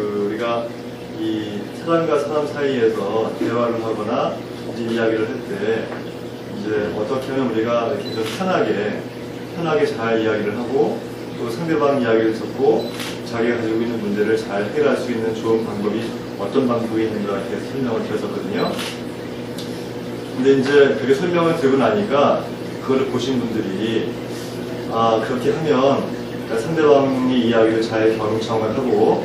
우리가 이 사람과 사람 사이에서 대화를 하거나 이제 이야기를 할 때 이제 어떻게 하면 우리가 이렇게 좀 편하게 잘 이야기를 하고 또 상대방 이야기를 듣고 자기가 가지고 있는 문제를 잘 해결할 수 있는 좋은 방법이 어떤 방법이 있는가 이렇게 설명을 드렸었거든요. 근데 이제 그게 설명을 드리고 나니까 그거를 보신 분들이 그렇게 하면 그러니까 상대방의 이야기를 잘 경청을 하고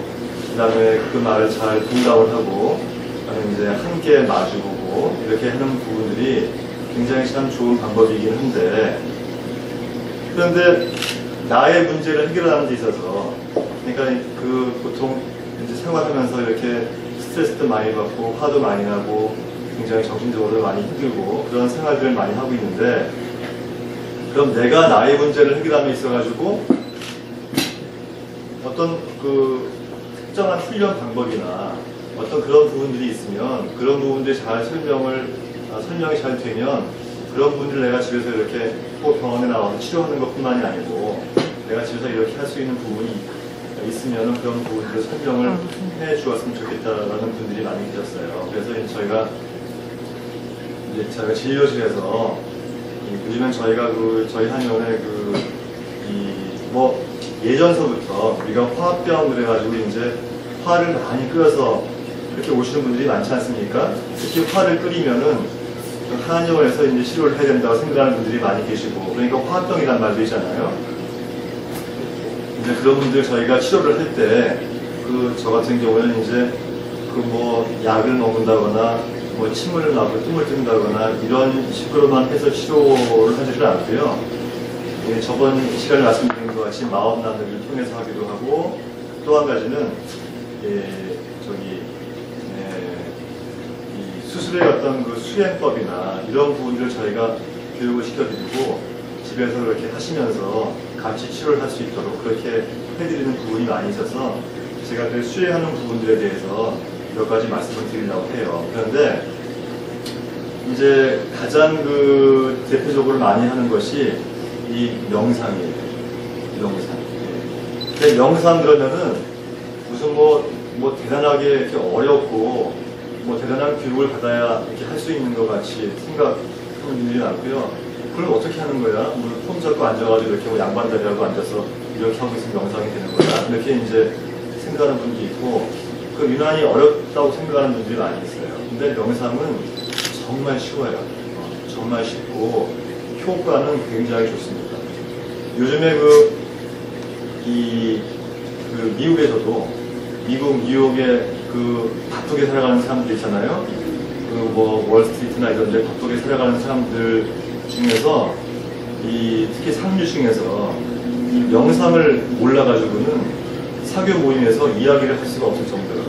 그 다음에 그 말을 잘 공감을 하고 그다음에 이제 함께 마주보고 이렇게 하는 부분들이 굉장히 참 좋은 방법이긴 한데 그런데 나의 문제를 해결하는 데 있어서 그러니까 그 보통 이제 생활하면서 이렇게 스트레스도 많이 받고 화도 많이 나고 굉장히 정신적으로 많이 힘들고 그런 생활들을 많이 하고 있는데 그럼 내가 나의 문제를 해결함에 있어가지고 어떤 그 특정한 훈련 방법이나 어떤 그런 부분들이 있으면 그런 부분들이 잘 설명이 잘 되면 그런 부분들을 내가 집에서 이렇게 꼭 병원에 나와서 치료하는 것뿐만이 아니고 내가 집에서 이렇게 할 수 있는 부분이 있으면 그런 부분들을 설명을 해 주었으면 좋겠다라는 분들이 많이 계셨어요. 그래서 저희가 진료실에서 요즘엔 저희가 저희 한의원에 예전서부터 우리가 화병 그래가지고 이제 화를 많이 끓여서 이렇게 오시는 분들이 많지 않습니까? 특히 화를 끓이면은 한의원에서 이제 치료를 해야 된다고 생각하는 분들이 많이 계시고 그러니까 화병이란 말도 있잖아요. 이제 그런 분들 저희가 치료를 할 때 저 같은 경우는 이제 약을 먹는다거나 침을 놔서 뜸을 뜬다거나 이런 식으로만 해서 치료를 하지를 않고요. 저번 시간에 말씀드린 것 같이 마법 나누기를 통해서 하기도 하고 또 한 가지는 이 수술의 어떤 그 수행법이나 이런 부분들을 저희가 교육을 시켜드리고 집에서 이렇게 하시면서 같이 치료를 할 수 있도록 그렇게 해드리는 부분이 많이 있어서 제가 그 수행하는 부분들에 대해서 몇 가지 말씀을 드리려고 해요. 그런데 이제 가장 대표적으로 많이 하는 것이 이 명상이에요. 명상. 근데 명상 그러면은 무슨 대단하게 이렇게 어렵고 대단한 교육을 받아야 이렇게 할 수 있는 것 같이 생각하는 분들이 많고요. 그럼 어떻게 하는 거야? 폼 잡고 앉아가지고 이렇게 양반다리하고 앉아서 이렇게 하고 있으면 명상이 되는 거야? 이렇게 이제 생각하는 분들이 있고 유난히 어렵다고 생각하는 분들이 많이 있어요. 근데 명상은 정말 쉬워요. 정말 쉽고 효과는 굉장히 좋습니다. 요즘에 미국에서도 미국 뉴욕에 바쁘게 살아가는 사람들 있잖아요. 월스트리트나 이런 데 바쁘게 살아가는 사람들 중에서 특히 상류층에서 이 명상을 몰라가지고는 사교 모임에서 이야기를 할 수가 없을 정도로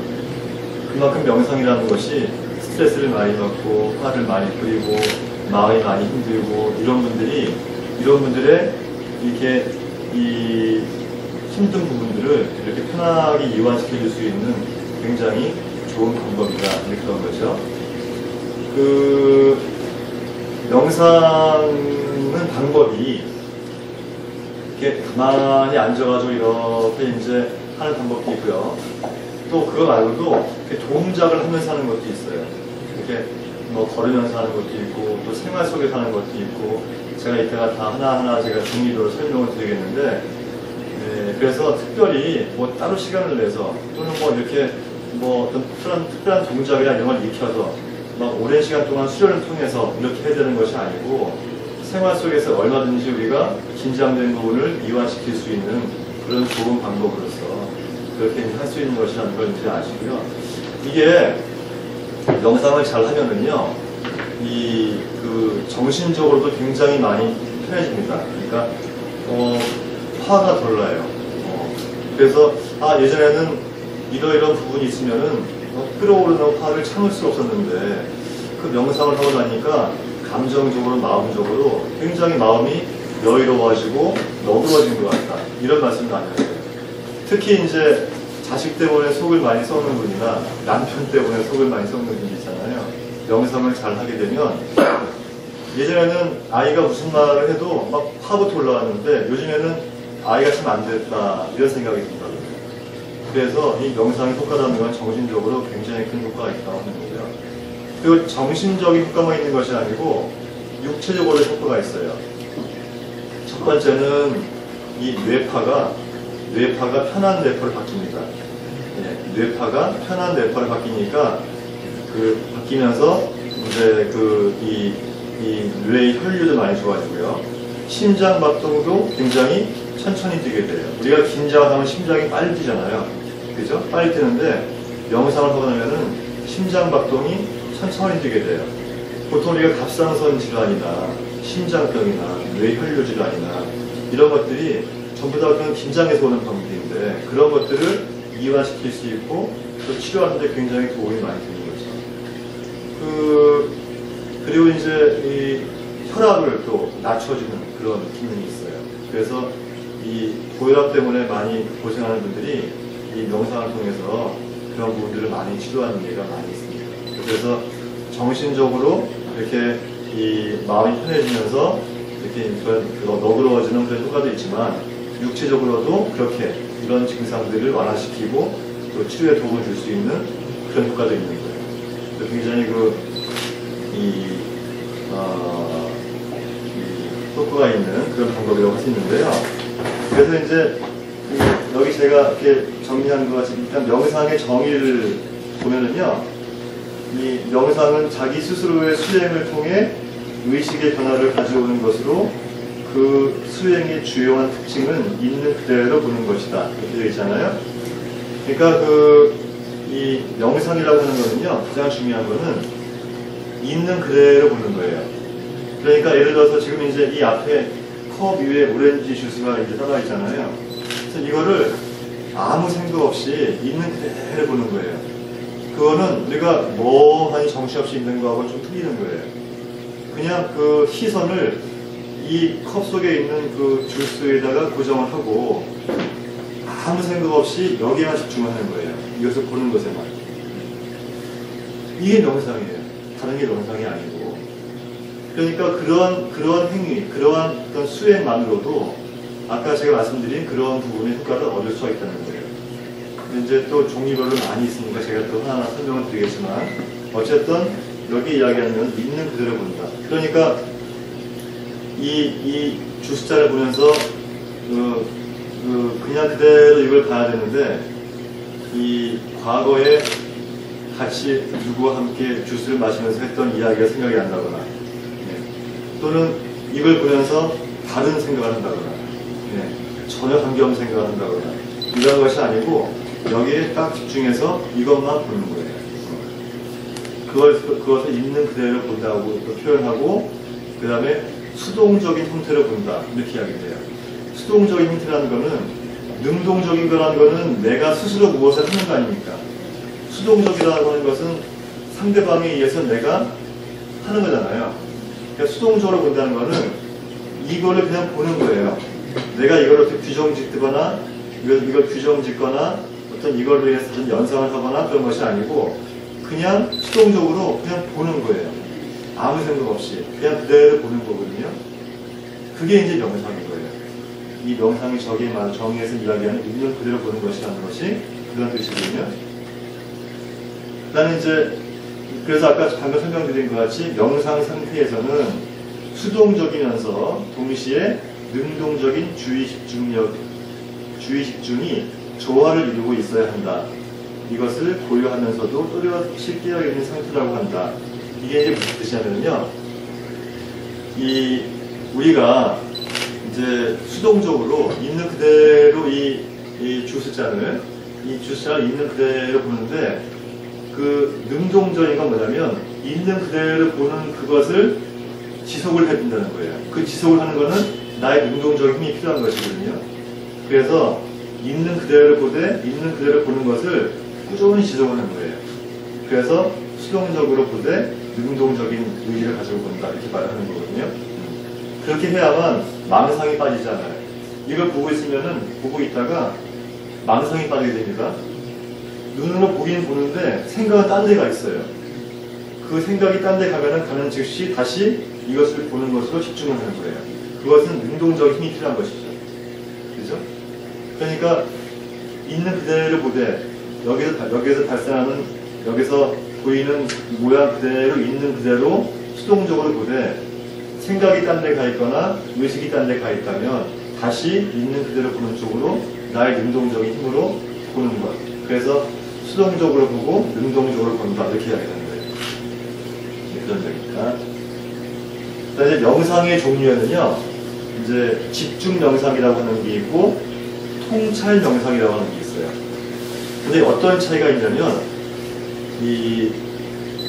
그만큼 명상이라는 것이 스트레스를 많이 받고 화를 많이 끓이고 마음이 많이 힘들고 이런 분들의 이렇게 이 힘든 부분들을 이렇게 편하게 이완시켜 줄 수 있는 굉장히 좋은 방법이다 이렇게 그런 거죠. 명상은 방법이 이렇게 가만히 앉아가지고 이렇게 이제 하는 방법도 있고요. 또 그거 말고도 동작을 하면서 하는 것도 있어요. 이렇게 걸으면서 하는 것도 있고 또 생활 속에서 하는 것도 있고 제가 이따가 다 하나하나 제가 정리로 설명을 드리겠는데 그래서 특별히 따로 시간을 내서 또는 이렇게 어떤 특별한 동작이나 이런 걸 익혀서 오랜 시간 동안 수련을 통해서 이렇게 해야 되는 것이 아니고 생활 속에서 얼마든지 우리가 긴장된 부분을 이완시킬 수 있는 그런 좋은 방법으로서 그렇게 할 수 있는 것이라는 걸 이제 아시고요. 이게 명상을 잘 하면은요, 정신적으로도 굉장히 많이 편해집니다. 그러니까, 화가 덜 나요. 그래서, 예전에는 이러이러한 부분이 있으면은, 끌어오르는 화를 참을 수 없었는데, 그 명상을 하고 나니까, 감정적으로, 마음적으로 굉장히 마음이 여유로워지고, 너그러워진 것 같다. 이런 말씀을 많이 하세요. 특히 이제, 자식 때문에 속을 많이 썩는 분이나 남편 때문에 속을 많이 썩는 분이 있잖아요. 명상을 잘 하게 되면 예전에는 아이가 무슨 말을 해도 막 화부터 올라왔는데 요즘에는 아이가 참 안 됐다 이런 생각이 든다고요. 그래서 이 명상의 효과라는 건 정신적으로 굉장히 큰 효과가 있다고 하는 거고요. 그리고 정신적인 효과만 있는 것이 아니고 육체적으로 효과가 있어요. 첫 번째는 이 뇌파가 편한 뇌파로 바뀝니다. 네, 뇌파가 편한 뇌파로 바뀌니까 바뀌면서 이제 이 뇌의 혈류도 많이 좋아지고요. 심장 박동도 굉장히 천천히 뛰게 돼요. 우리가 긴장하면 심장이 빨리 뛰잖아요. 그죠? 빨리 뛰는데 명상을 하고 나면은 심장 박동이 천천히 뛰게 돼요. 보통 우리가 갑상선 질환이나 심장병이나 뇌혈류 질환이나 이런 것들이 전부 다 그런 긴장에서 오는 병들인데 그런 것들을 이완시킬 수 있고 또 치료하는데 굉장히 도움이 많이 되는 거죠. 그리고 이제 이 혈압을 또 낮춰주는 그런 기능이 있어요. 그래서 이 고혈압 때문에 많이 고생하는 분들이 이 명상을 통해서 그런 부분들을 많이 치료하는 예가 많이 있습니다. 그래서 정신적으로 이렇게 이 마음이 편해지면서 이렇게 너그러워지는 그런 효과도 있지만 육체적으로도 그렇게 이런 증상들을 완화시키고 또 치료에 도움을 줄 수 있는 그런 효과도 있는 거예요. 굉장히 이 효과가 있는 그런 방법이라고 할 수 있는데요. 그래서 이제 여기 제가 이렇게 정리한 것 같이 일단 명상의 정의를 보면은요, 이 명상은 자기 스스로의 수행을 통해 의식의 변화를 가져오는 것으로 그 수행의 주요한 특징은 있는 그대로 보는 것이다. 이렇게 되어 있잖아요. 그러니까 이 명상이라고 하는 거는요, 가장 중요한 거는 있는 그대로 보는 거예요. 그러니까 예를 들어서 지금 이제 이 앞에 컵 위에 오렌지 주스가 이제 따라 있잖아요. 그래서 이거를 아무 생각 없이 있는 그대로 보는 거예요. 그거는 우리가 멍하니 정신없이 있는 거하고 좀 틀리는 거예요. 그냥 그 시선을 이 컵 속에 있는 그 주스에다가 고정을 하고 아무 생각 없이 여기에만 집중하는 거예요. 이것을 보는 것에만. 이게 명상이에요. 다른 게 명상이 아니고. 그러니까 그런 행위, 그러한 어떤 수행만으로도 아까 제가 말씀드린 그런 부분의 효과를 얻을 수가 있다는 거예요. 이제 또 종류별로 많이 있으니까 제가 또 하나하나 설명을 드리겠지만 어쨌든 여기 이야기하는 있는 그대로 본다. 그러니까 이 주스자를 보면서 그냥 그대로 이걸 봐야 되는데 이 과거에 같이 누구와 함께 주스를 마시면서 했던 이야기가 생각이 안 나거나 또는 이걸 보면서 다른 생각을 한다거나 전혀 관계없는 생각을 한다거나 이런 것이 아니고 여기에 딱 집중해서 이것만 보는 거예요. 그것을 있는 그대로 본다고 표현하고 그 다음에 수동적인 형태로 본다 이렇게 이야기해요. 수동적인 형태라는 거는 능동적인 거라는 거는 내가 스스로 무엇을 하는 거 아닙니까? 수동적이라고 하는 것은 상대방에 의해서 내가 하는 거잖아요. 그러니까 수동적으로 본다는 거는 이거를 그냥 보는 거예요. 내가 이걸 어떻게 규정짓거나 이걸 규정짓거나 어떤 이걸로 인해서 어떤 연상을 하거나 그런 것이 아니고 그냥 수동적으로 그냥 보는 거예요. 아무 생각 없이 그냥 그대로 보는 거거든요. 그게 이제 명상인 거예요. 이 명상의 정의에서 이야기하는 있는 그대로 보는 것이라는 것이 그런 뜻이거든요. 그다음에 이제 그래서 아까 방금 설명드린 것 같이 명상 상태에서는 수동적이면서 동시에 능동적인 주의 집중이 조화를 이루고 있어야 한다. 이것을 고려하면서도 또렷이 깨어있는 상태라고 한다. 이게 이제 무슨 뜻이냐면요. 우리가 이제 수동적으로 있는 그대로 이 주스잔을 있는 그대로 보는데 그 능동적인 건 뭐냐면 있는 그대로 보는 그것을 지속을 해준다는 거예요. 그 지속을 하는 거는 나의 능동적인 힘이 필요한 것이거든요. 그래서 있는 그대로 보는 것을 꾸준히 지속을 하는 거예요. 그래서 수동적으로 보되 능동적인 의지를 가지고 본다 이렇게 말하는 거거든요. 그렇게 해야만 망상이 빠지지 않아요. 이걸 보고 있다가 망상이 빠지게 됩니다. 눈으로 보기는 보는데 생각은 딴 데가 있어요. 그 생각이 딴 데 가는 즉시 다시 이것을 보는 것으로 집중을 하는 거예요. 그것은 능동적인 힘이 필요한 것이죠. 그죠? 그러니까 있는 그대로 보되 여기서 발생하는 여기서 보이는 모양 그대로 있는 그대로 수동적으로 보되 생각이 딴 데 가 있거나 의식이 딴 데 가 있다면 다시 있는 그대로 보는 쪽으로 나의 능동적인 힘으로 보는 것. 그래서 수동적으로 보고 능동적으로 본다 이렇게 이야기하는 거예요. 그런 얘기입니다. 이제 명상의 종류에는요, 이제 집중 명상이라고 하는 게 있고 통찰 명상이라고 하는 게 있어요. 근데 어떤 차이가 있냐면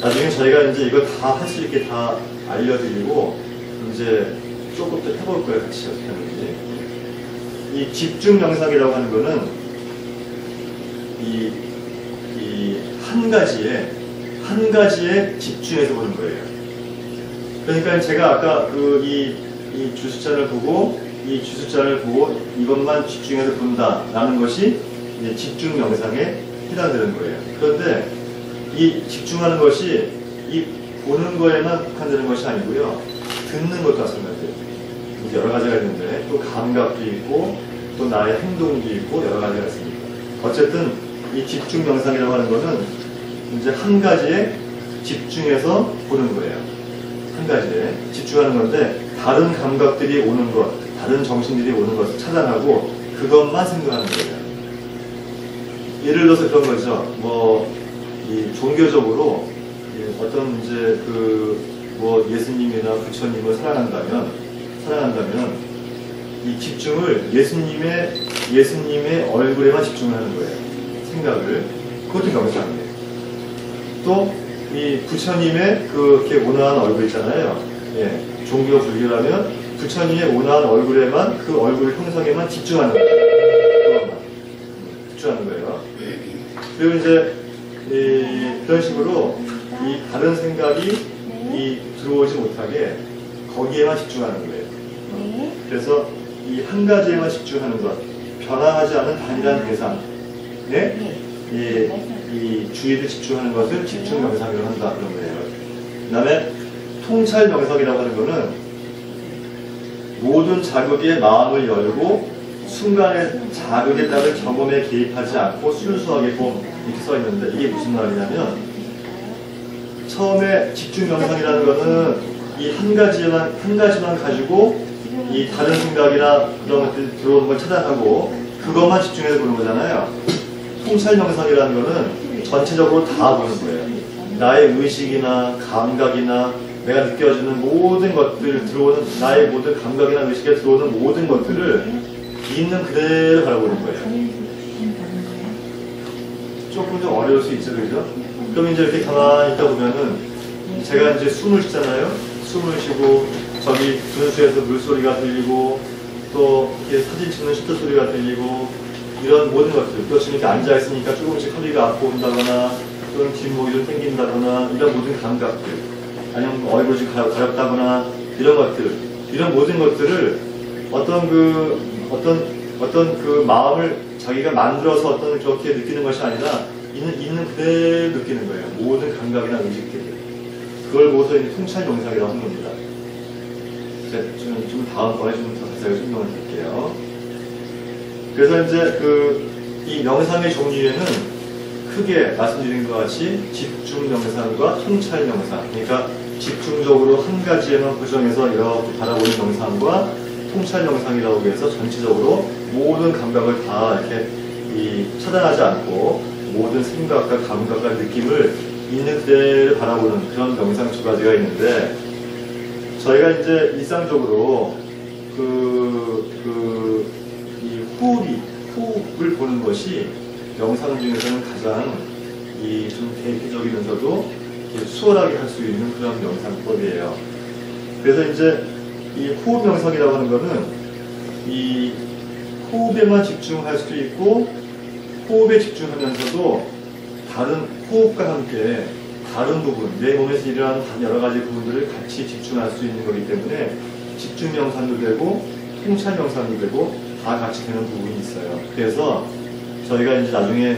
나중에 저희가 이제 이거 다 할 수 있게 다 알려드리고 이제 조금 더 해볼 거예요. 같이 어떻게 하는지. 이 집중 명상이라고 하는 거는 한 가지에 집중해서 보는 거예요. 그러니까 제가 아까 이 주숫자를 보고 이것만 집중해서 본다라는 것이 이제 집중 명상에 해당되는 거예요. 그런데 이 집중하는 것이 이 보는 거에만 국한되는 것이 아니고요. 듣는 것도 마찬가지예요. 이제 여러 가지가 있는데 또 감각도 있고 또 나의 행동도 있고 여러 가지가 있습니다. 어쨌든 이 집중 명상이라고 하는 거는 이제 한 가지에 집중해서 보는 거예요. 한 가지에 집중하는 건데 다른 감각들이 오는 것, 다른 정신들이 오는 것을 차단하고 그것만 생각하는 거예요. 예를 들어서 그런 거죠. 이 종교적으로 어떤 이제 예수님이나 부처님을 사랑한다면 이 집중을 예수님의 얼굴에만 집중하는 거예요. 생각을. 그것도 명상이에요. 또 이 부처님의 그렇게 온화한 얼굴 있잖아요. 예, 종교 불교라면 부처님의 온화한 얼굴에만 그 얼굴 형상에만 집중하는 거예요. 그것만 집중하는 거예요. 그리고 이제 그런 식으로 이 다른 생각이 들어오지 못하게 거기에만 집중하는 거예요. 그래서 이 한 가지에만 집중하는 것, 변화하지 않은 단일한 대상에 이 주의를 집중하는 것을 집중 명상이라고 한다 그런 거예요. 그 다음에 통찰 명상이라고 하는 것은 모든 자극에 마음을 열고 순간의 자극에 따른 경험에 개입하지 않고 순수하게 봄 이렇게 써 있는데 이게 무슨 말이냐면 처음에 집중 명상이라는 것은 이 한 가지만 가지고 이 다른 생각이나 그런 것들이 들어오는 걸 차단하고 그것만 집중해서 보는 거잖아요. 통찰 명상이라는 것은 전체적으로 다 보는 거예요. 나의 의식이나 감각이나 내가 느껴지는 모든 것들 들어오는 나의 모든 감각이나 의식에 들어오는 모든 것들을 있는 그대로 바라보는 거예요. 조금 좀 어려울 수 있죠, 그죠? 그럼 이제 이렇게 가만히 있다 보면은 제가 이제 숨을 쉬잖아요. 숨을 쉬고 저기 분수에서 물소리가 들리고 또 이렇게 사진 찍는 슈터 소리가 들리고 이런 모든 것들 또 지금 이렇게 앉아있으니까 조금씩 허리가 아프고 온다거나 또는 뒷목이 좀 땡긴다거나 이런 모든 감각들 아니면 얼굴이 좀 가렵다거나 이런 것들 이런 모든 것들을 어떤 그 마음을 자기가 만들어서 어떤 그렇게 느끼는 것이 아니라 있는 그대로 느끼는 거예요. 모든 감각이나 의식들을. 그걸 보고서 이제 통찰 명상이라고 하는 겁니다. 좀 다음번에 좀 더 자세하게 설명을 드릴게요. 그래서 이제 이 명상의 종류에는 크게 말씀드린 것 같이 집중 명상과 통찰 명상, 그러니까 집중적으로 한 가지에만 고정해서 이렇게 바라보는 명상과 통찰 명상이라고 해서 전체적으로 모든 감각을 다 이렇게 차단하지 않고 모든 생각과 감각과 느낌을 있는 그대로 바라보는 그런 명상 두 가지가 있는데 저희가 이제 일상적으로 이 호흡을 보는 것이 명상 중에서는 가장 좀 대표적이면서도 수월하게 할 수 있는 그런 명상법이에요. 그래서 이제 이 호흡 명상이라고 하는 거는 이 호흡에만 집중할 수도 있고 호흡에 집중하면서도 다른 호흡과 함께 다른 부분, 내 몸에서 일어나는 여러 가지 부분들을 같이 집중할 수 있는 거기 때문에 집중 명상도 되고 통찰 명상도 되고 다 같이 되는 부분이 있어요. 그래서 저희가 이제 나중에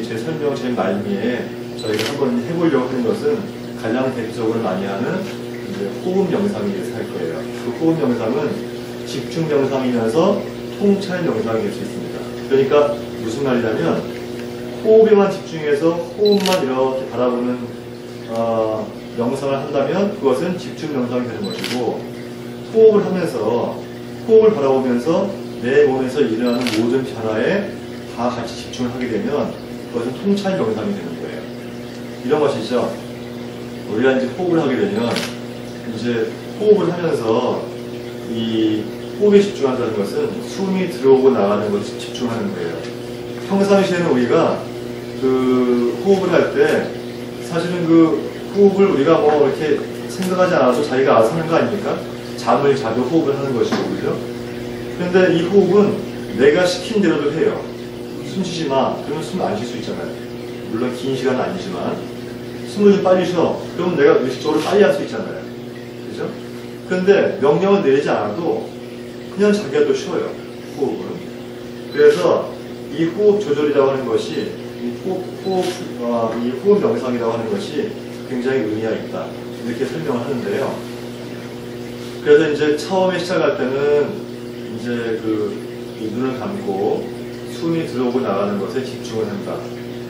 제 설명 제 말미에 저희가 한번 해보려고 하는 것은 가장 대표적으로 많이 하는 이제 호흡 명상에 대해서 할 거예요. 그 호흡 명상은 집중 명상이면서 통찰 명상이 될 수 있습니다. 그러니까 무슨 말이냐면 호흡에만 집중해서 호흡만 이렇게 바라보는 명상을 한다면 그것은 집중 명상이 되는 것이고, 호흡을 하면서 호흡을 바라보면서 내 몸에서 일어나는 모든 변화에 다 같이 집중을 하게 되면 그것은 통찰 명상이 되는 거예요. 이런 것이죠. 우리가 이제 호흡을 하게 되면 이제 호흡을 하면서 이 호흡에 집중한다는 것은 숨이 들어오고 나가는 것에 집중하는 거예요. 평상시에는 우리가 그 호흡을 할 때 사실은 그 호흡을 우리가 뭐 이렇게 생각하지 않아도 자기가 알아서 하는 거 아닙니까? 잠을 자도 호흡을 하는 것이고, 그죠? 그런데 이 호흡은 내가 시킨 대로도 해요. 숨 쉬지 마. 그러면 숨 안 쉴 수 있잖아요. 물론 긴 시간은 아니지만 숨을 좀 빨리 쉬어. 그러면 내가 의식적으로 빨리 할 수 있잖아요. 그죠? 그런데 명령을 내리지 않아도 그냥 자기가 또 쉬어요. 호흡은. 그래서 이 호흡 조절이라고 하는 것이 이 호흡 명상이라고 하는 것이 굉장히 의미가 있다. 이렇게 설명을 하는데요. 그래서 이제 처음에 시작할 때는 이제 이 눈을 감고 숨이 들어오고 나가는 것에 집중을 한다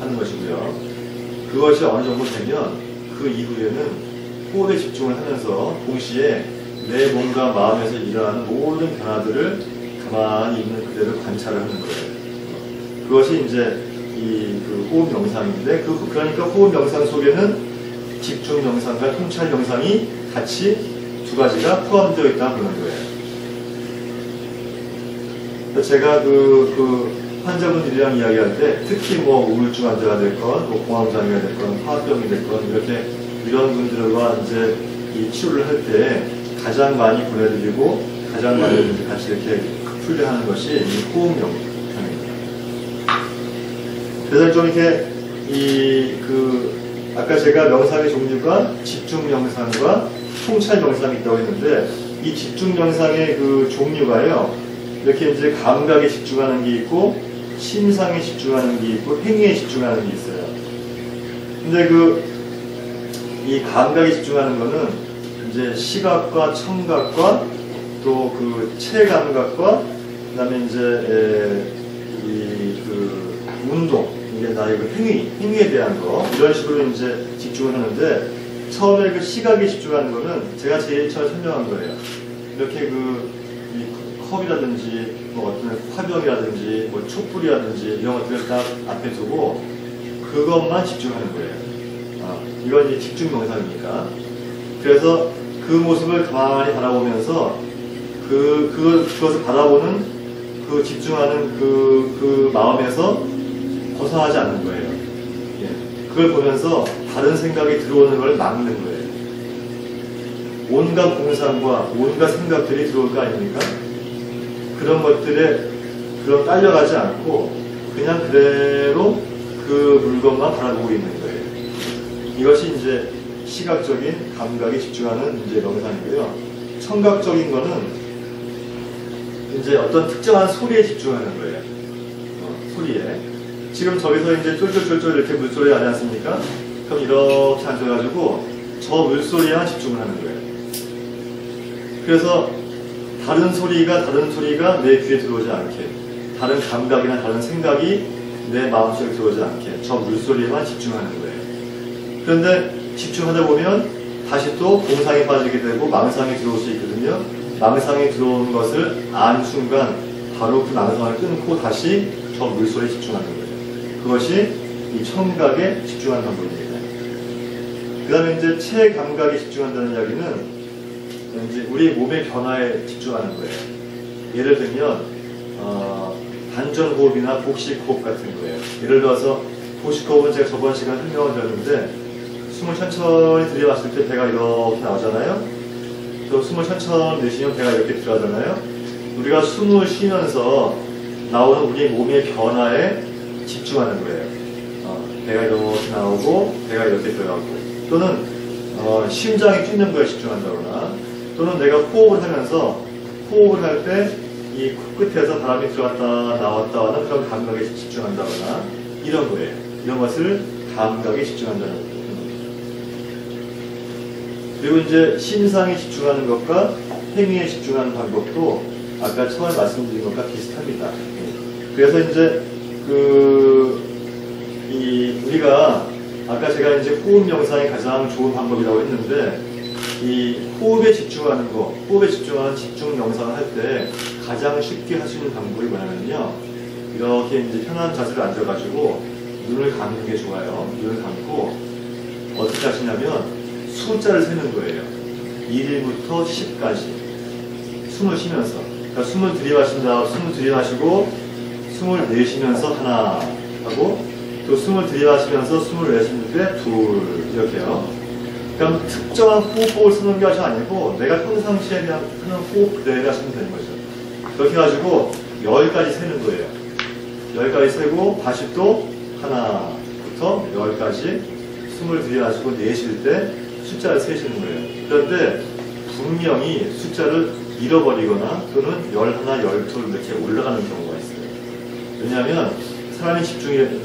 하는 것이고요. 그것이 어느 정도 되면 그 이후에는 호흡에 집중을 하면서 동시에 내 몸과 마음에서 일어나는 모든 변화들을 가만히 있는 그대로 관찰을 하는 거예요. 그것이 이제 그 호흡 명상인데, 그러니까 호흡 명상 속에는 집중 명상과 통찰 명상이 같이 두 가지가 포함되어 있다고 보는 거예요. 제가 환자분들이랑 이야기할 때, 특히 뭐 우울증 환자가 됐건, 뭐 공황장애가 됐건, 화학병이 됐건, 이런 분들과 이제 이 치료를 할 때 가장 많이 보내드리고, 가장 많이 같이 이렇게 훈련하는 것이 이 호흡 명상입니다. 그래서 좀 이렇게 아까 제가 명상의 종류가 집중 명상과 통찰 명상이 있다고 했는데, 이 집중 명상의 그 종류가요, 이렇게 이제 감각에 집중하는 게 있고, 심상에 집중하는 게 있고, 행위에 집중하는 게 있어요. 근데 이 감각에 집중하는 거는 이제 시각과 청각과 또 그 체감각과 그 다음에 이제 운동, 이게 나의 행위에 대한 거, 이런 식으로 이제 집중을 하는데, 처음에 그 시각에 집중하는 거는 제가 제일 처음 설명한 거예요. 이렇게 이 컵이라든지, 뭐 어떤 화병이라든지, 뭐 촛불이라든지, 이런 것들을 딱 앞에 두고, 그것만 집중하는 거예요. 이건 이제 집중 명상이니까. 그래서 그 모습을 가만히 바라보면서, 그것을 바라보는, 집중하는 그 마음에서 벗어나지 않는 거예요. 예. 그걸 보면서 다른 생각이 들어오는 걸 막는 거예요. 온갖 공상과 온갖 생각들이 들어올 거 아닙니까? 그런 것들에 딸려가지 않고 그냥 그대로 그 물건만 바라보고 있는 거예요. 이것이 이제 시각적인 감각에 집중하는 이제 명상이고요. 청각적인 거는 이제 어떤 특정한 소리에 집중하는 거예요. 소리에. 지금 저기서 이제 쫄쫄쫄쫄 이렇게 물소리 하지 않습니까? 그럼 이렇게 앉아가지고 저 물소리에만 집중을 하는 거예요. 그래서 다른 소리가 내 귀에 들어오지 않게, 다른 감각이나 다른 생각이 내 마음속에 들어오지 않게 저 물소리에만 집중하는 거예요. 그런데 집중하다 보면 다시 또 공상에 빠지게 되고 망상이 들어올 수 있거든요. 망상이 들어오는 것을 아는 순간 바로 그 망상을 끊고 다시 저 물소리에 집중하는 거예요. 그것이 이 청각에 집중하는 방법입니다. 그 다음에 이제 체감각에 집중한다는 이야기는 이제 우리 몸의 변화에 집중하는 거예요. 예를 들면 단전호흡이나 복식호흡 같은 거예요. 예를 들어서 복식호흡은 제가 저번 시간에 설명을 드렸는데, 숨을 천천히 들이마실 때 배가 이렇게 나오잖아요. 또 숨을 천천히 내쉬면 배가 이렇게 들어가잖아요. 우리가 숨을 쉬면서 나오는 우리 몸의 변화에 집중하는 거예요. 배가 이렇게 나오고 배가 이렇게 들어가고, 또는 심장이 뛰는 거에 집중한다거나, 또는 내가 호흡을 하면서 호흡을 할 때 이 코끝에서 바람이 들어갔다 나왔다 하는 그런 감각에 집중한다거나, 이런 거예요. 이런 것을 감각에 집중한다는 거예요. 그리고 이제 심상에 집중하는 것과 행위에 집중하는 방법도 아까 처음에 말씀드린 것과 비슷합니다. 그래서 이제 우리가 아까 제가 이제 호흡 명상이 가장 좋은 방법이라고 했는데, 이 호흡에 집중하는 거, 호흡에 집중하는 집중 명상을 할 때 가장 쉽게 할 수 있는 방법이 뭐냐면요, 이렇게 이제 편한 자세로 앉아가지고 눈을 감는 게 좋아요. 눈을 감고 어떻게 하시냐면 숫자를 세는 거예요. 1부터 10까지 숨을 쉬면서, 그러니까 숨을 들이마신다, 숨을 들이마시고 숨을 내쉬면서 하나 하고, 또 숨을 들이마시면서 숨을 내쉬는 때 둘, 이렇게요. 그러니까 특정한 호흡법을 쓰는 게 아니고 내가 평상시에 그냥 하는 호흡 그대로 하시면 되는 거죠. 그렇게 해가지고 10까지 세는 거예요. 10까지 세고 다시 또 하나부터 10까지 숨을 들이마시고 내쉴 때 숫자를 세시는 거예요. 그런데 분명히 숫자를 잃어버리거나 또는 11, 12 이렇게 올라가는 경우가 있어요. 왜냐하면 사람이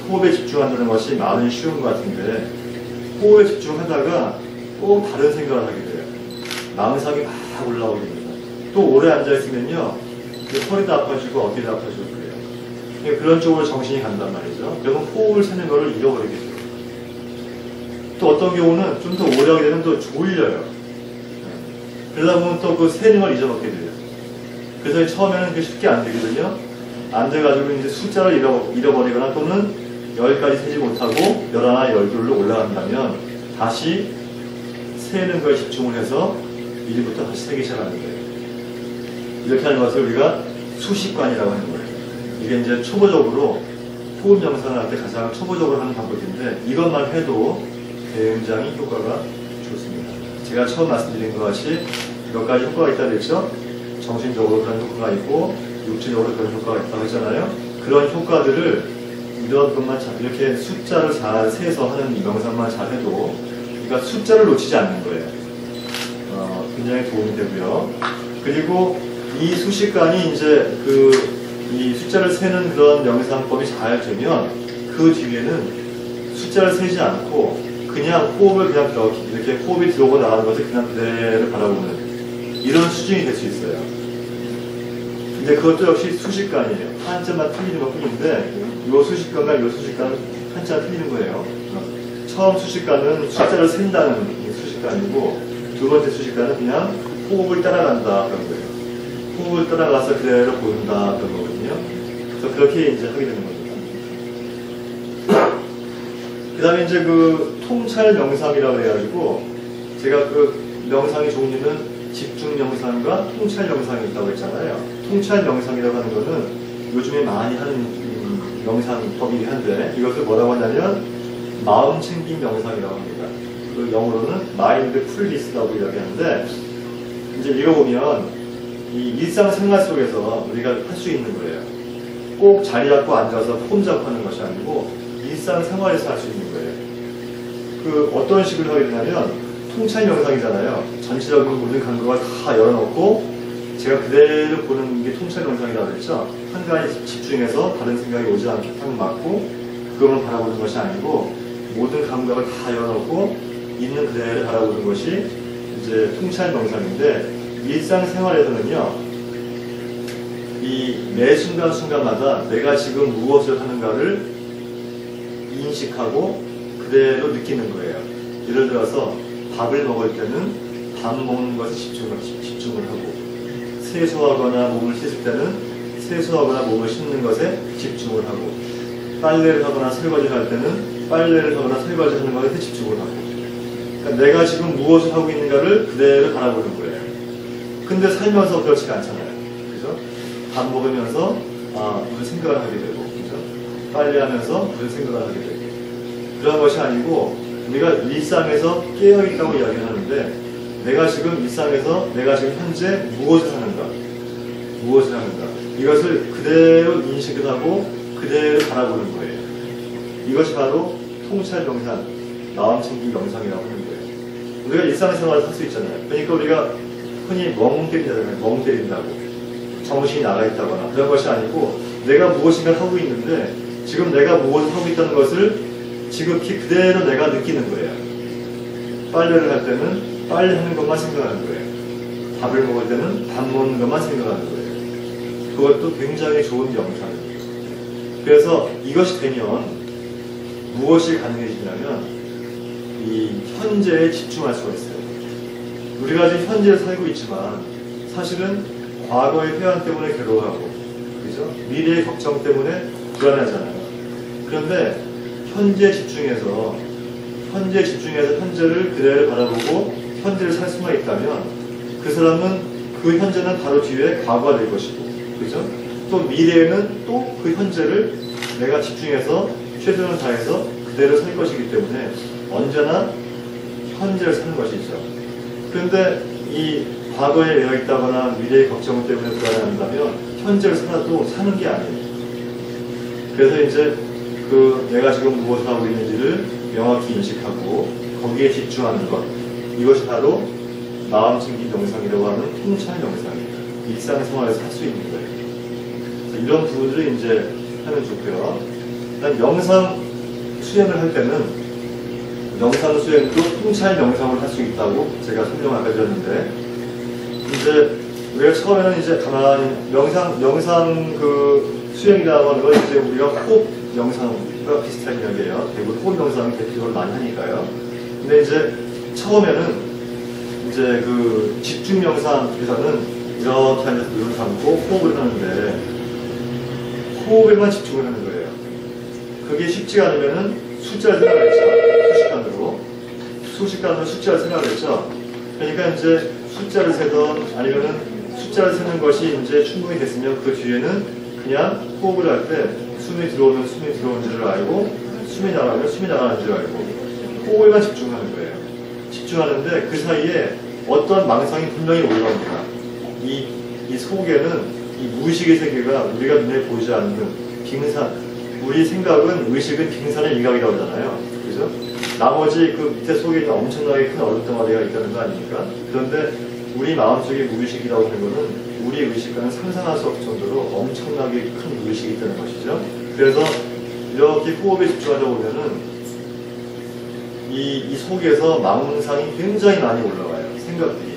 호흡에 집중한다는 것이 마음이 쉬운 것 같은데, 호흡에 집중하다가 또 다른 생각을 하게 돼요. 망상이 막 올라오게 됩니다. 또 오래 앉아있으면요, 허리도 아파지고 어깨도 아파지고 그래요. 그러니까 그런 쪽으로 정신이 간단 말이죠. 그러면 호흡을 세는 거를 잃어버리게 돼요. 또 어떤 경우는 좀 더 오래 하게 되면 또 졸려요. 그러다 보면 또 그 세는 걸 잊어먹게 돼요. 그래서 처음에는 그게 쉽게 안 되거든요. 안 돼가지고 이제 숫자를 잃어버리거나 또는 10까지 세지 못하고 11, 12로 올라간다면 다시 세는 거에 집중을 해서 1부터 다시 세기 시작하는 거예요. 이렇게 하는 것을 우리가 수식관이라고 하는 거예요. 이게 이제 초보적으로 호흡 명상을 할 때 가장 초보적으로 하는 방법인데, 이것만 해도 굉장히 효과가 좋습니다. 제가 처음 말씀드린 것 같이 몇 가지 효과가 있다고 했죠. 정신적으로 그런 효과가 있고 육체적으로 그런 효과가 있다고 했잖아요. 그런 효과들을 이런 것만 이렇게 숫자를 잘 세서 하는 이 명상만 잘 해도, 그러니까 숫자를 놓치지 않는 거예요. 굉장히 도움이 되고요. 그리고 이 수식관이 이제 이 숫자를 세는 그런 명상법이 잘 되면 그 뒤에는 숫자를 세지 않고 그냥 호흡을 그냥 이렇게 호흡이 들어오고 나가는 것을 그냥 그대로 바라보는 이런 수준이 될 수 있어요. 근데 그것도 역시 수식관이에요. 한자만 틀리는 것 뿐인데, 이 수식관과 이 수식관은 한자 틀리는 거예요. 처음 수식관은 숫자를 센다는 수식관이고, 두 번째 수식관은 그냥 호흡을 따라간다 그런 거예요. 호흡을 따라가서 그대로 보는다 그런 거거든요. 그래서 그렇게 이제 하게 되는 겁니다. 그 다음에 이제 통찰 명상이라고 해가지고, 제가 명상의 종류는 집중 명상과 통찰 명상이 있다고 했잖아요. 통찰 명상이라고 하는 거는 요즘에 많이 하는 명상법이긴 한데, 이것을 뭐라고 하냐면 마음 챙김 명상이라고 합니다. 영어로는 마인드 풀리스라고 이야기하는데, 이제 읽어보면 이 일상생활 속에서 우리가 할 수 있는 거예요. 꼭 자리 잡고 앉아서 폼 잡고 하는 것이 아니고 일상생활에서 할 수 있는 거예요. 어떤 식으로 하게 되냐면 통찰 명상이잖아요. 전체적인 모든 감각을 다 열어놓고 제가 그대로 보는 게 통찰 명상이라고 했죠. 한 가지 집중해서 다른 생각이 오지 않게 딱 막고 그것만 바라보는 것이 아니고 모든 감각을 다 열어놓고 있는 그대로 바라보는 것이 이제 통찰 명상인데, 일상생활에서는요, 이 매 순간순간마다 내가 지금 무엇을 하는가를 인식하고 그대로 느끼는 거예요. 예를 들어서 밥을 먹을 때는 밥 먹는 것에 집중을 하고, 세수하거나 몸을 씻을 때는 세수하거나 몸을 씻는 것에 집중을 하고, 빨래를 하거나 설거지를 할 때는 빨래를 하거나 설거지하는 것에 집중을 하고, 그러니까 내가 지금 무엇을 하고 있는가를 그대로 바라보는 거예요. 근데 살면서 그렇지가 않잖아요. 그죠? 밥 먹으면서 무슨 생각을 하게 되고, 그죠? 빨래하면서 무슨 생각을 하게 되고, 그런 것이 아니고 우리가 일상에서 깨어있다고 이야기하는데, 내가 지금 일상에서 내가 지금 현재 무엇을 하는가, 이것을 그대로 인식을 하고 그대로 바라보는 거예요. 이것이 바로 통찰 명상, 마음 챙김 명상이라고 하는 거예요. 우리가 일상생활을 할 수 있잖아요. 그러니까 우리가 흔히 멍 때린다고 정신이 나가 있다거나 그런 것이 아니고, 내가 무엇인가 하고 있는데 지금 내가 무엇을 하고 있다는 것을 지극히 그대로 내가 느끼는 거예요. 빨래를 할 때는 빨래하는 것만 생각하는 거예요. 밥을 먹을 때는 밥 먹는 것만 생각하는 거예요. 그것도 굉장히 좋은 명상입니다. 그래서 이것이 되면 무엇이 가능해지냐면 이 현재에 집중할 수가 있어요. 우리가 지금 현재에 살고 있지만 사실은 과거의 회한 때문에 괴로워하고, 그죠? 미래의 걱정 때문에 불안하잖아요. 그런데 현재에 집중해서 현재를 그대로 바라보고 현재를 살 수만 있다면 그 사람은 그 현재는 바로 뒤에 과거가 될 것이고, 그죠? 또 미래에는 또 그 현재를 내가 집중해서 최선을 다해서 그대로 살 것이기 때문에 언제나 현재를 사는 것이죠. 그런데 이 과거에 매여 있다거나 미래의 걱정 때문에 불안해한다면 현재를 살아도 사는 게 아니에요. 그래서 이제 내가 지금 무엇을 하고 있는지를 명확히 인식하고 거기에 집중하는 것, 이것이 바로 마음 챙김 명상이라고 하는 통찰 명상입니다. 일상생활에서 할 수 있는 거예요. 이런 부분들을 이제 하면 좋고요. 일단 명상 수행을 할 때는 명상 수행도 통찰 명상을 할 수 있다고 제가 설명을 아까 드렸는데, 이제 우리가 처음에는 이제 가만히 명상 수행이라고 하는 건 이제 우리가 호흡 명상과 비슷한 이야기예요. 대부분 호흡 명상을 대표적으로 많이 하니까요. 근데 이제 처음에는 이제 집중 명상에서는 이렇게 앉아서 눈을 감고 호흡을 하는데 호흡에만 집중을 하는 거예요. 그게 쉽지가 않으면은 숫자를 생각을 했죠. 수식간으로 숫자를 생각을 했죠. 그러니까 이제 숫자를 세던 아니면은 숫자를 세는 것이 이제 충분히 됐으면 그 뒤에는 그냥 호흡을 할 때 숨이 들어오면 숨이 들어오는 줄 알고 숨이 나가면 숨이 나가는 줄 알고 호흡에만 집중하는 거예요. 집중하는데 그 사이에 어떤 망상이 분명히 올라옵니다. 이 속에는 이 무의식의 세계가 우리가 눈에 보이지 않는 빙산, 우리 생각은 의식은 빙산의 일각이라고 하잖아요. 그죠? 나머지 그 밑에 속에 있는 엄청나게 큰 얼음덩어리가 있다는 거 아닙니까? 그런데 우리 마음속의 무의식이라고 하는 것은 우리 의식과는 상상할 수 없을 정도로 엄청나게 큰 무의식이 있다는 것이죠. 그래서 이렇게 호흡에 집중하다 보면은 이 속에서 망상이 굉장히 많이 올라와요. 생각들이.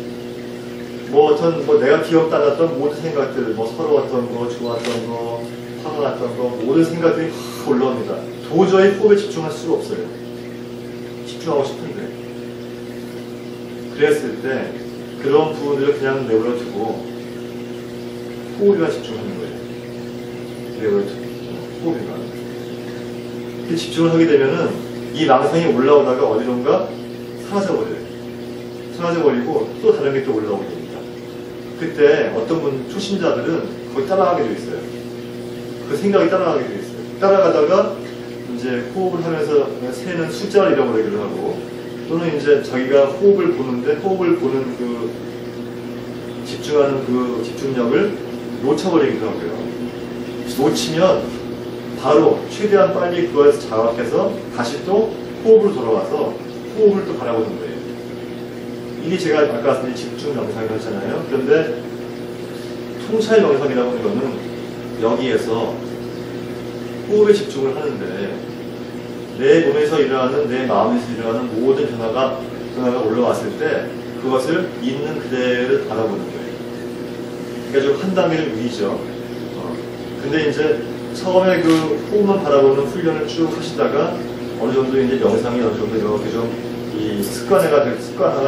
내가 기억도 안 났던 모든 생각들, 서러웠던 거, 좋았던 거, 화가 났던 거, 모든 생각들이 확 올라옵니다. 도저히 호흡에 집중할 수가 없어요. 집중하고 싶은데. 그랬을 때, 그런 부분들을 그냥 내버려 두고, 호흡에만 집중하는 거예요. 내버려 두고, 호흡에만. 이렇게 집중을 하게 되면은, 이 망상이 올라오다가 어디론가 사라져버려요. 사라져버리고, 또 다른 게 또 올라오게 됩니다. 그때 어떤 초심자들은 거기 따라가게 돼 있어요. 그 생각이 따라가게 돼 있어요. 따라가다가 이제 호흡을 하면서 세는 숫자를 잃어버리기도 하고, 또는 이제 자기가 호흡을 보는데 호흡을 보는 집중하는 집중력을 놓쳐버리기도 하고요. 놓치면 바로 최대한 빨리 그거에서 자각해서 다시 또 호흡으로 돌아와서 호흡을 또 바라보는 거예요. 이게 제가 아까 말씀드린 집중 명상이었잖아요. 그런데 통찰 명상이라고 하는 거는 여기에서 호흡에 집중을 하는데 내 몸에서 일어나는, 내 마음에서 일어나는 모든 변화가 올라왔을 때 그것을 있는 그대로 바라보는 거예요. 그러니까 좀 한 단계를 위죠. 근데 이제 처음에 호흡만 바라보는 훈련을 쭉 하시다가 어느 정도 이제 명상이 어느 정도 이렇게 좀 습관화가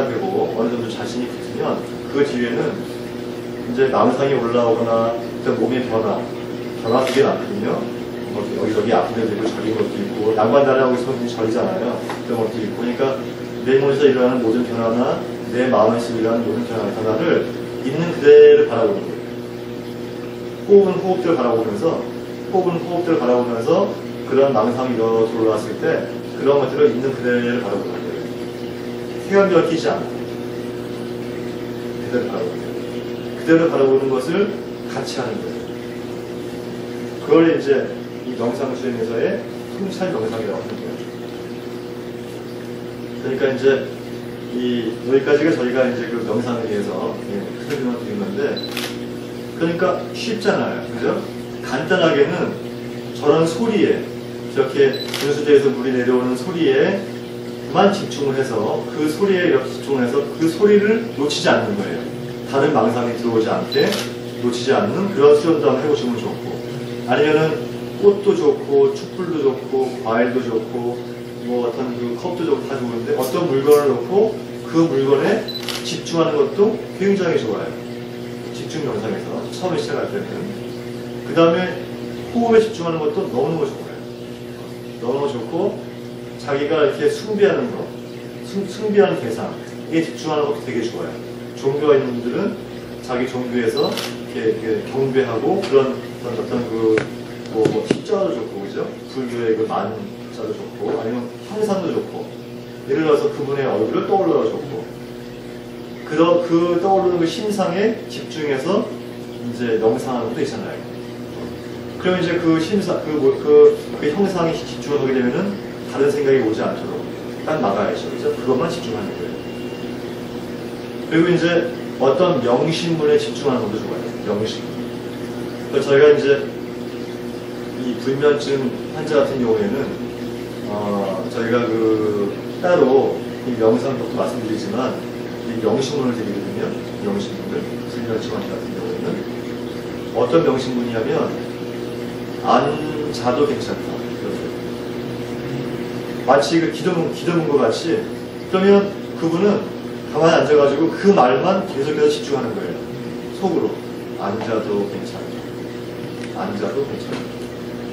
되고 어느 정도 자신이 붙으면 그 뒤에는 이제 망상이 올라오거나 몸의 변화 되게 많거든요. 여기 아픈 데도 있고 저리는 것도 있고 낭만다리하고 있으면 저리잖아요. 그런 것도 있고 그러니까 내 몸에서 일어나는 모든 변화나 내 마음에서 일어나는 모든 변화를 있는 그대로 바라보는 거예요. 호흡은 호흡대로 바라보면서 그런 망상이 이렇게 올라왔을 때 그런 것들을 있는 그대로 바라보는 거예요. 생각이 얽히지 않고 그대로 바라보는 것을 같이 하는 거예요. 그걸 이제 이 명상 수행에서의 통찰 명상이라고 하는 거예요. 그러니까 이제 여기까지가 저희가 이제 명상에 대해서 설명을 드린 건데, 그러니까 쉽잖아요, 그죠? 간단하게는 저런 소리에, 저렇게 분수대에서 물이 내려오는 소리에만 집중을 해서 그 소리에 이렇게 집중을 해서 그 소리를 놓치지 않는 거예요. 다른 망상이 들어오지 않게 놓치지 않는 그런 수련도 한번 해보시면 좋고, 아니면은 꽃도 좋고 촛불도 좋고 과일도 좋고 뭐 어떤 그 컵도 좋고 다 좋은데 어떤 물건을 놓고 그 물건에 집중하는 것도 굉장히 좋아요. 집중 영상에서 처음에 시작할 때는. 그 다음에 호흡에 집중하는 것도 너무너무 좋아요. 너무너무 좋고 자기가 이렇게 숭배하는 거, 숭배하는 대상에 집중하는 것도 되게 좋아요. 종교가 있는 분들은 자기 종교에서 이렇게 경배하고 그런 어떤 뭐 십자가도 좋고 그죠? 불교의 그 만자도 좋고 아니면 형상도 좋고 예를 들어서 그분의 얼굴을 떠올려도 좋고 그 떠오르는 그 심상에 집중해서 이제 명상하는 것도 있잖아요. 그러면 이제 그 형상에 집중하게 되면은 다른 생각이 오지 않도록 딱 막아야죠. 그죠? 그것만 집중하는 거예요. 그리고 이제 어떤 명심문에 집중하는 것도 좋아요. 명심. 그러니까 저희가 이제 이 불면증 환자 같은 경우에는 저희가 따로 이 명상법도 말씀드리지만 이 명심문을 드리거든요. 명심문을 불면증 환자 같은 경우에는 어떤 명심문이냐면 안 자도 괜찮다. 마치 그 기도문과 같이 그러면 그분은 가만히 앉아가지고 그 말만 계속해서 집중하는 거예요. 속으로 앉아도 괜찮다. 앉아도 괜찮다.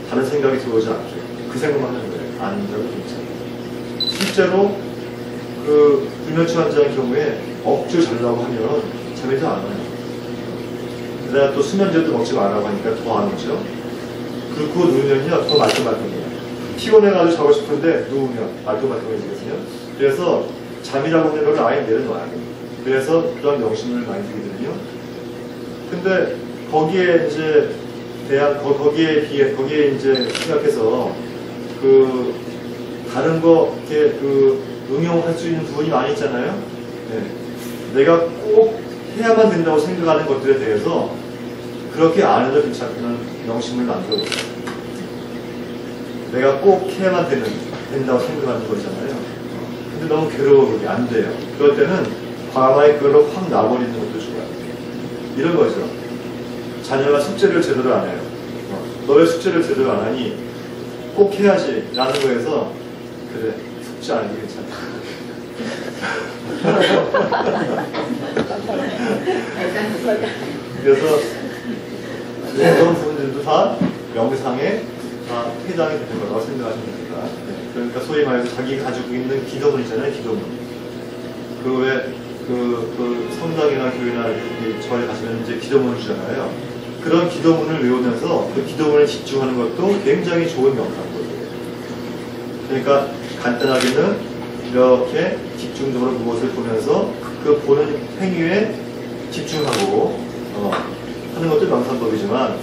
다른 생각이 들어오지 않게 그 생각만 하는 거예요. 앉아도 괜찮다. 실제로 그 불면증 환자의 경우에 억지로 자려고 하면 잠이 더 안 와요. 그다음에 또 수면제도 먹지 말라고 하니까 더 안 오죠. 그리고 누우면요 더 말똥말똥해요. 피곤해가지고 자고 싶은데 누우면 말똥말똥해지거든요. 그래서 잠이라고 하는 걸 아예 내려놔야 돼요. 그래서 그런 명심을 많이 드리거든요. 근데 거기에 이제 거기에 이제 생각해서 다른 거 이렇게 응용할 수 있는 부분이 많이 있잖아요. 네. 내가 꼭 해야만 된다고 생각하는 것들에 대해서 그렇게 안 해도 괜찮은 명심을 만들어 보세요. 내가 꼭 해야만 된다고 생각하는 거잖아요. 근데 너무 괴로워 그게 안 돼요. 그럴 때는 과감하게 그걸로 확 놔버리는 것도 좋아요. 이런 거죠. 자녀가 숙제를 제대로 안 해요. 너의 숙제를 제대로 안 하니 꼭 해야지 라는 거에서 그래 숙제 안 해도 괜찮다. 그래서 이런 부분들도 다 명상에 다 해당이 되는 거라고 생각하시면 됩니다. 네. 그러니까 소위 말해서 자기가 가지고 있는 기도문 있잖아요. 기도문. 그 성당이나 교회나 절에 가시면 이제 기도문을 주잖아요. 그런 기도문을 외우면서 그 기도문에 집중하는 것도 굉장히 좋은 명상거든요. 그러니까 간단하게는 이렇게 집중적으로 무엇을 보면서 그 보는 행위에 집중하고 하는 것도 명상법이지만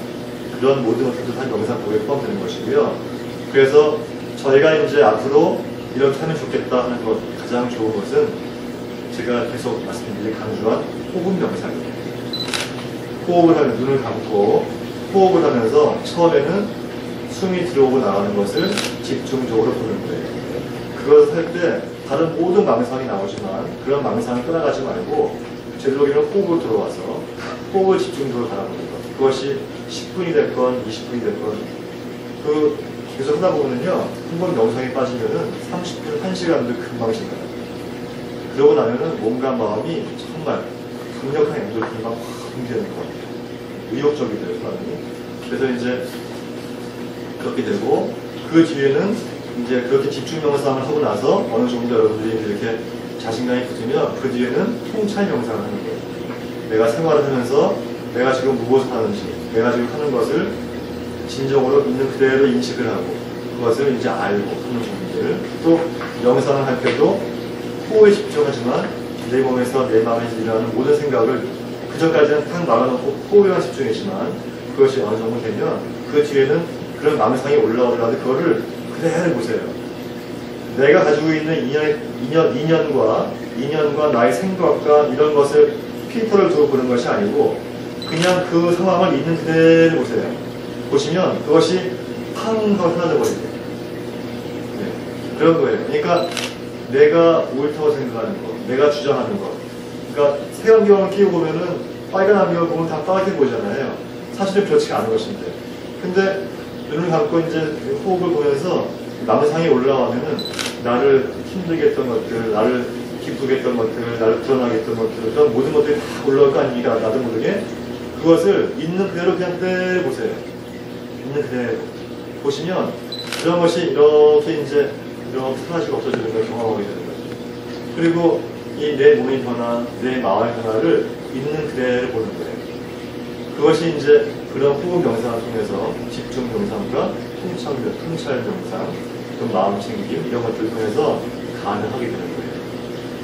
그런 모든 것들도 다 명상법에 포함되는 것이고요. 그래서 저희가 이제 앞으로 이렇게 하면 좋겠다 하는 것 가장 좋은 것은 제가 계속 말씀드린 강조한 호흡 명상이에요. 호흡을 하면 눈을 감고 호흡을 하면서 처음에는 숨이 들어오고 나가는 것을 집중적으로 보는 거예요. 그것을 할 때 다른 모든 망상이 나오지만 그런 망상을 떠나가지 말고 되도록이면 호흡으로 들어와서 호흡을 집중적으로 바라보는 것. 그것이 10분이 됐건 20분이 됐건 계속 하다 보면요 한번 명상에 빠지면은 30분, 1시간도 금방 지나요. 그러고 나면은 몸과 마음이 정말 강력한 엔돌핀이 막 분비되는 것 같아요. 의욕적이 돼요, 사람이. 그래서 이제 그렇게 되고 그 뒤에는 이제 그렇게 집중 명상을 하고 나서 어느 정도 여러분들이 이렇게 자신감이 붙으면 그 뒤에는 통찰 명상을 하는 거예요. 내가 생활을 하면서 내가 지금 무엇을 하는지, 내가 지금 하는 것을 진정으로 있는 그대로 인식을 하고 그것을 이제 알고 하는 부분들. 또 명상을 할 때도 호흡에 집중하지만 내 몸에서 내 마음에서 일어나는 모든 생각을 그 전까지는 탁 막아놓고 호흡에만 집중했지만 그것이 어느 정도 되면 그 뒤에는 그런 망상이 올라오더라도 그거를 그대로 보세요. 내가 가지고 있는 인연과 나의 생각과 이런 것을 필터를 두고 보는 것이 아니고 그냥 그 상황을 있는 그대로 보세요. 보시면 그것이 팡 하고 사라져버리죠. 네. 그런 거예요. 그러니까 내가 옳다고 생각하는 것, 내가 주장하는 것. 그러니까 색안경을 끼고 보면은 빨간 안경을 보면 다 빨갛게 보이잖아요. 사실은 그렇지가 않은 것인데. 근데 눈을 감고 이제 호흡을 보면서 남상이 올라오면은 나를 힘들게 했던 것들, 나를 기쁘게 했던 것들, 나를 불안하게 했던 것들, 그런 모든 것들이 다 올라올 거 아닙니까? 나도 모르게. 그것을 있는 그대로 그냥 그대로 보세요. 있는 그대로. 보시면 그런 것이 이렇게 이제 이렇게 하나씩 없어지는 걸 경험하게 되는 거죠. 그리고 이 내 몸의 변화, 내 마음의 변화를 있는 그대로 보는 거예요. 그것이 이제 그런 호흡 명상을 통해서 집중 명상과 통찰 명상, 또 마음 챙김 이런 것들을 통해서 가능하게 되는 거예요.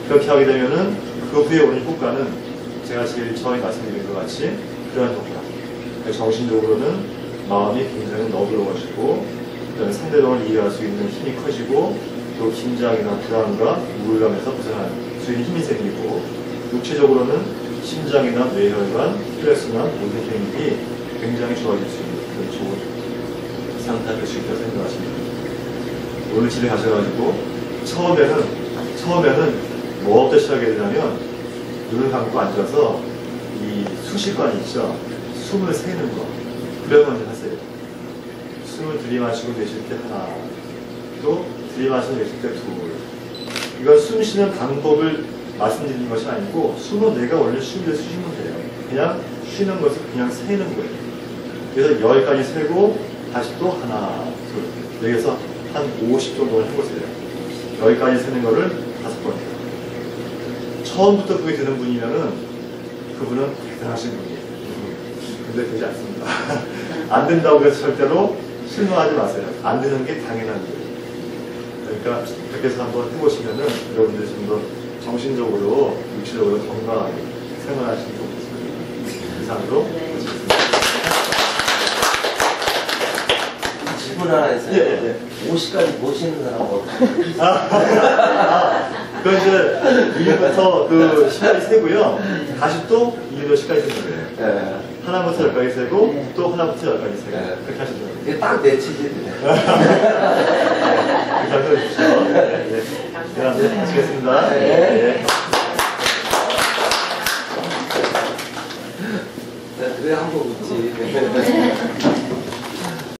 그렇게 하게 되면은 그 후에 오는 효과는 제가 제일 처음에 말씀드린 것 같이 그런 효과. 정신적으로는 마음이 굉장히 너그러워지고 상대방을 이해할 수 있는 힘이 커지고 또 긴장이나 불안과 우울감에서 벗어날 수 있는 힘이 생기고 육체적으로는 심장이나 뇌혈관, 혈액순환 모든 기능이 굉장히 좋아질 수 있는 그런 좋은 상태가 될 수 있다고 생각하십니다. 오늘 집에 가셔가지고 처음에는 뭐부터 시작해야 되냐면 눈을 감고 앉아서 이 수식관이 있죠. 숨을 세는 거. 그걸 먼저 하세요. 숨을 들이마시고 내쉴 때 하나, 또 들이마시고 내쉴 때 둘. 이건 숨 쉬는 방법을 말씀드리는 것이 아니고 숨은 내가 원래 쉬는 데서 쉬면 돼요. 그냥 쉬는 것을 그냥 세는 거예요. 그래서 10까지 세고 다시 또 하나, 둘. 여기서 한 50 정도를 해보세요. 10까지 세는 거를 5번 해요. 처음부터 그게 되는 분이면은 그분은 대단하신 분이에요. 근데 되지 않습니다. 안 된다고 해서 절대로 실망하지 마세요. 안 되는 게 당연한 거예요. 그러니까 그렇게 해서 한번 해보시면은 여러분들이 좀 더 정신적으로, 육체적으로 건강하게 생활하시면 좋겠습니다. 이상으로 마치겠습니다. 질문 하나 있어요. 예. 50까지 모시는 사람은 어떻게? 그건 이제 1부터 그 10까지 세고요. 다시 또 1부터 10까지 세는 거예요. 네. 하나부터 10까지 세고 또 하나부터 10까지 세고 네. 그렇게 하시더라고요. 이게 딱 내 취지네. 잘 들어주십시오. 네. 네, 마치겠습니다. 네. 네. 네, 그래 한번 묻지.